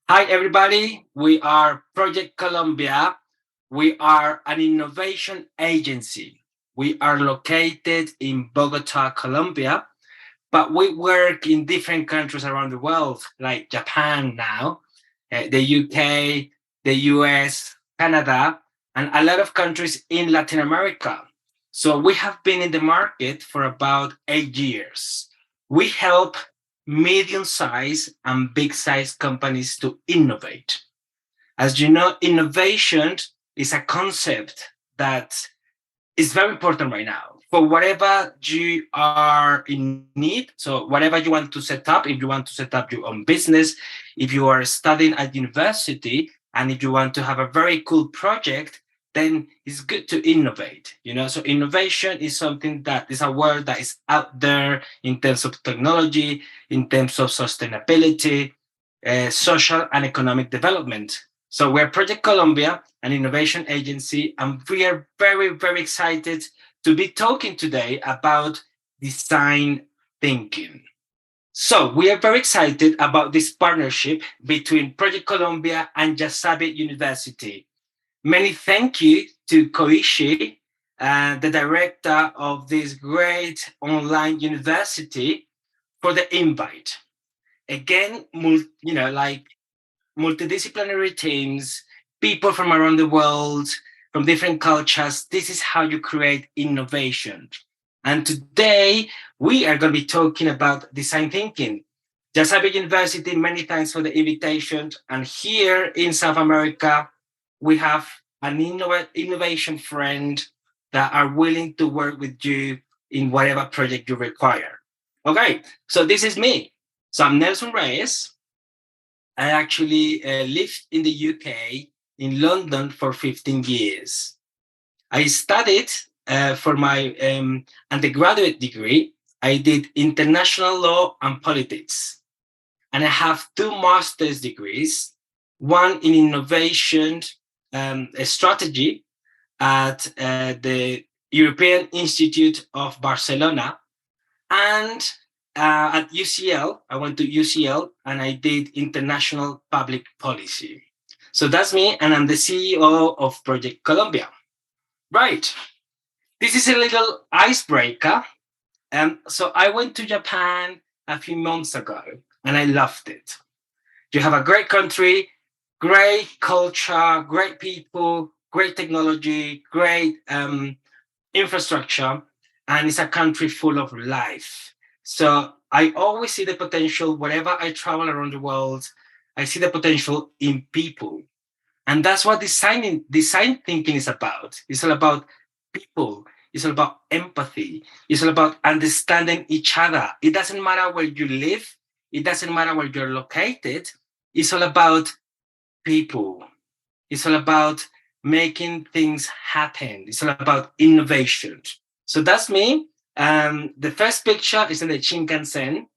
Hi, everybody. We are Project Colombia. We are an innovation agency. We are located in Bogota, Colombia, but we work in different countries around the world, like Japan now, the UK, the US, Canada, and a lot of countries in Latin America. So we have been in the market for about 8 years. We help medium-sized and big-sized companies to innovate. As you know, innovation is a concept that is very important right now for whatever you are in need. So whatever you want to set up, if you want to set up your own business, if you are studying at university, and if you want to have a very cool project, then it's good to innovate. So innovation is something that is a word that is out there in terms of technology, in terms of sustainability, social and economic development. So we're Project Colombia, an innovation agency, and we are very, very excited to be talking today about design thinking. So we are very excited about this partnership between Project Colombia and Yasabi University. Many thank you to Koichi, the director of this great online university, for the invite. Again, multidisciplinary teams, people from around the world, from different cultures. This is how you create innovation. And today we are going to be talking about design thinking. Yasabi University, many thanks for the invitation. And here in South America, we have an innovation friend that are willing to work with you in whatever project you require. Okay, so this is me. So I'm Nelson Reyes. I actually lived in the UK, in London, for 15 years. I studied for my undergraduate degree. I did international law and politics. And I have 2 master's degrees, one in innovation strategy at the European Institute of Barcelona, and at UCL, I went to UCL and I did international public policy. So that's me, and I'm the CEO of Project Colombia. Right. This is a little icebreaker. So I went to Japan a few months ago and I loved it. You have a great country, great culture, great people, great technology, great infrastructure, and it's a country full of life. So I always see the potential wherever I travel around the world. I see the potential in people. And that's what design thinking is about. It's all about people. It's all about empathy. It's all about understanding each other. It doesn't matter where you live. It doesn't matter where you're located. It's all about people. It's all about making things happen. It's all about innovation. So that's me. The first picture is in the Shinkansen.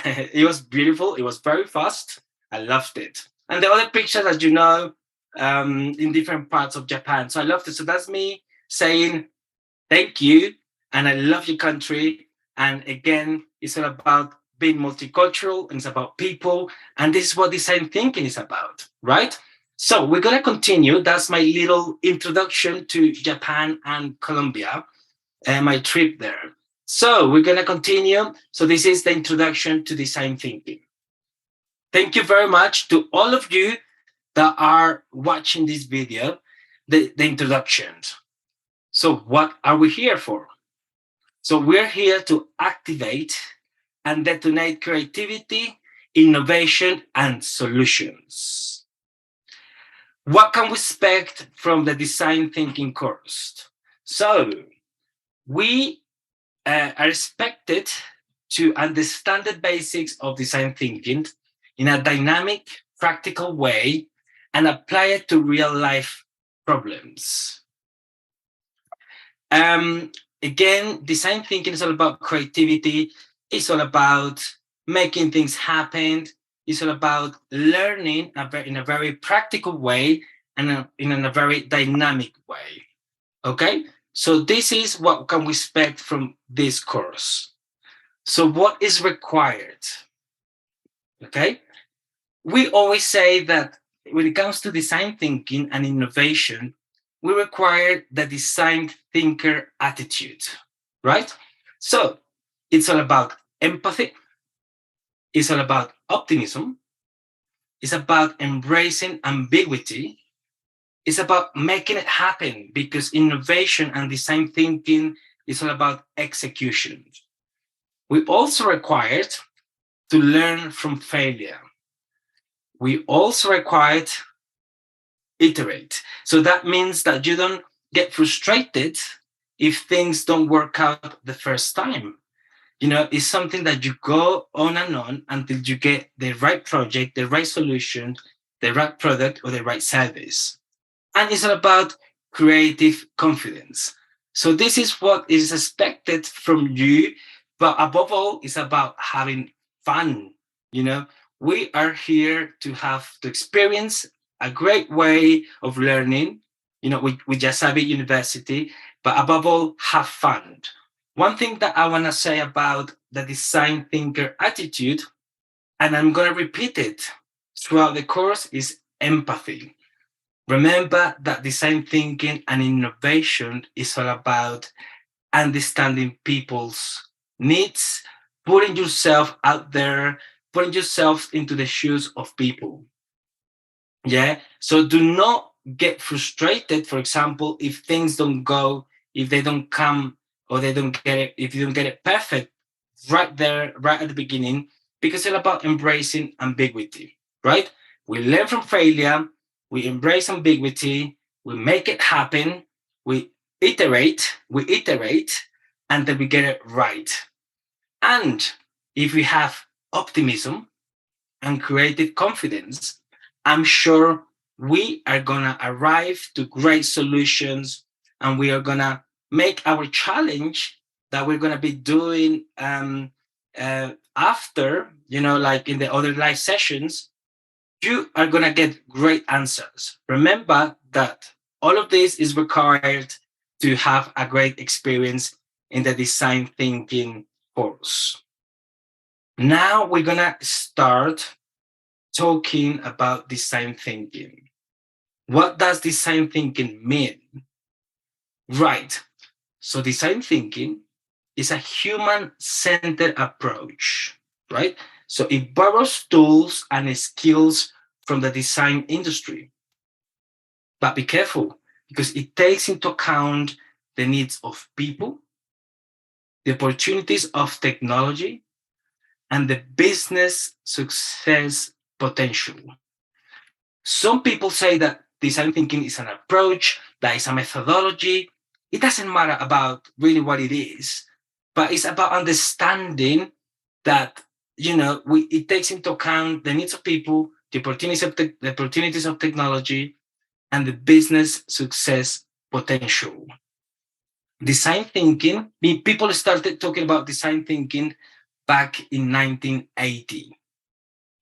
It was beautiful. It was very fast. I loved it. And the other pictures, as you know, in different parts of Japan. So I loved it. So that's me saying thank you. And I love your country. And again, it's all about being multicultural, and it's about people. And this is what design thinking is about, right? So we're going to continue. That's my little introduction to Japan and Colombia and my trip there. So we're going to continue. So this is the introduction to design thinking. Thank you very much to all of you that are watching this video, the introductions. So what are we here for? So we're here to activate and detonate creativity, innovation, and solutions. What can we expect from the design thinking course? So we are expected to understand the basics of design thinking in a dynamic, practical way and apply it to real life problems. Again, design thinking is all about creativity. It's all about making things happen. It's all about learning in a very practical way and in a very dynamic way. Okay, so this is what can we expect from this course. So what is required? Okay, we always say that when it comes to design thinking and innovation, we require the design thinker attitude, right? So it's all about empathy. It's all about optimism. It's about embracing ambiguity. It's about making it happen, because innovation and design thinking is all about execution. We also required to learn from failure. We also required iterate. So that means that you don't get frustrated if things don't work out the first time. It's something that you go on and on until you get the right project, the right solution, the right product, or the right service. And it's all about creative confidence. So this is what is expected from you, but above all, it's about having fun. We are here to experience a great way of learning, with Yasabi University, but above all, have fun. One thing that I want to say about the design thinker attitude, and I'm going to repeat it throughout the course, is empathy. Remember that design thinking and innovation is all about understanding people's needs, putting yourself out there, putting yourself into the shoes of people. Yeah. So do not get frustrated, for example, if things don't go, if they don't come, or they don't get it, if you don't get it perfect right there, right at the beginning, because it's about embracing ambiguity, right? We learn from failure, we embrace ambiguity, we make it happen, we iterate, and then we get it right. And if we have optimism and creative confidence, I'm sure we are going to arrive to great solutions, and we are going to make our challenge that we're going to be doing after, like in the other live sessions, you are going to get great answers. Remember that all of this is required to have a great experience in the design thinking course. Now we're going to start talking about design thinking. What does design thinking mean? Right. So design thinking is a human-centered approach, right? So it borrows tools and skills from the design industry. But be careful, because it takes into account the needs of people, the opportunities of technology, and the business success potential. Some people say that design thinking is an approach, that is a methodology. It doesn't matter about really what it is, but it's about understanding that, it takes into account the needs of people, the opportunities of technology, and the business success potential. Design thinking, people started talking about design thinking back in 1980.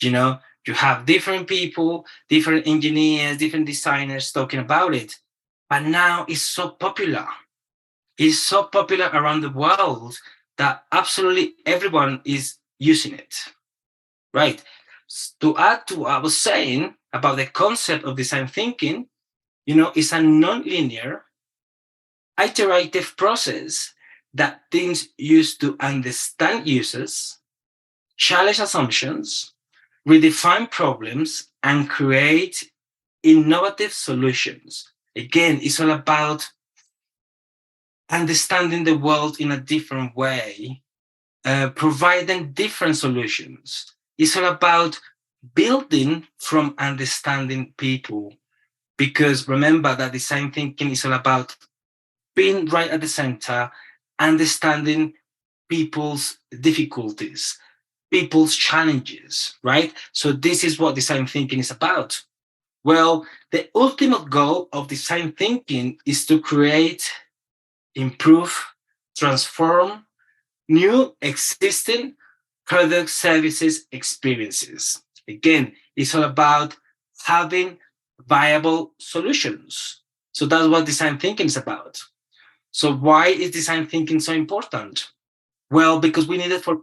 You have different people, different engineers, different designers talking about it. But now it's so popular. It's so popular around the world that absolutely everyone is using it, right? To add to what I was saying about the concept of design thinking, it's a non-linear, iterative process that teams use to understand users, challenge assumptions, redefine problems, and create innovative solutions. Again, it's all about understanding the world in a different way, providing different solutions. It's all about building from understanding people, because remember that design thinking is all about being right at the center, understanding people's difficulties, people's challenges, right? So this is what design thinking is about. Well, the ultimate goal of design thinking is to create, improve, transform new existing products, services, experiences. Again, it's all about having viable solutions. So that's what design thinking is about. So why is design thinking so important? Well, because we need it for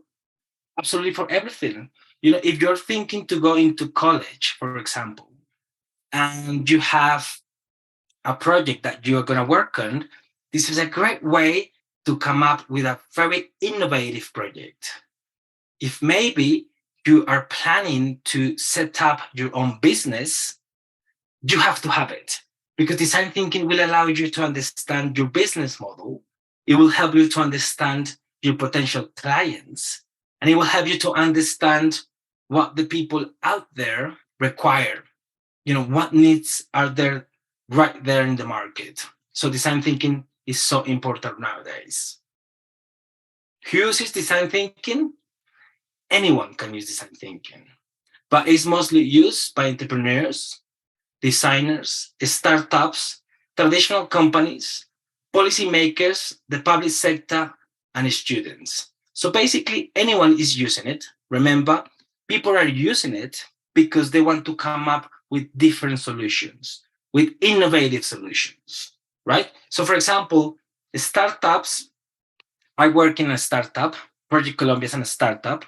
absolutely for everything. if you're thinking to go into college, for example, and you have a project that you're going to work on, this is a great way to come up with a very innovative project. If maybe you are planning to set up your own business, you have to have it, because design thinking will allow you to understand your business model. It will help you to understand your potential clients, and it will help you to understand what the people out there require. What needs are there right there in the market. So design thinking is so important nowadays. Who uses design thinking? Anyone can use design thinking, but it's mostly used by entrepreneurs, designers, startups, traditional companies, policymakers, the public sector, and students. So basically, anyone is using it. Remember, people are using it because they want to come up with different solutions, with innovative solutions, right? So for example, startups, I work in a startup, Project Colombia is a startup.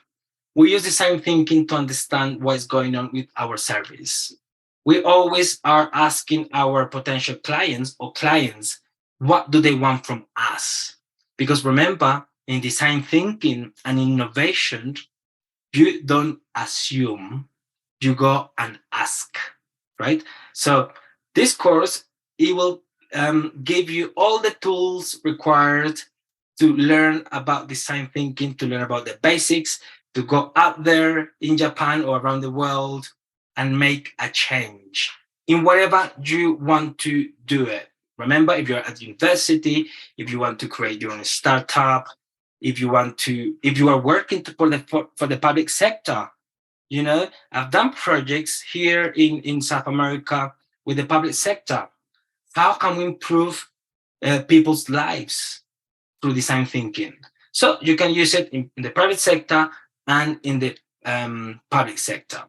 We use design thinking to understand what is going on with our service. We always are asking our potential clients, what do they want from us? Because remember, in design thinking and innovation, you don't assume, you go and ask, right? So this course, it will give you all the tools required to learn about design thinking, to learn about the basics, to go out there in Japan or around the world and make a change in whatever you want to do it. Remember, if you're at university, if you want to create your own startup, if you are working for the public sector, I've done projects here in South America with the public sector. How can we improve people's lives through design thinking? So you can use it in the private sector and in the public sector.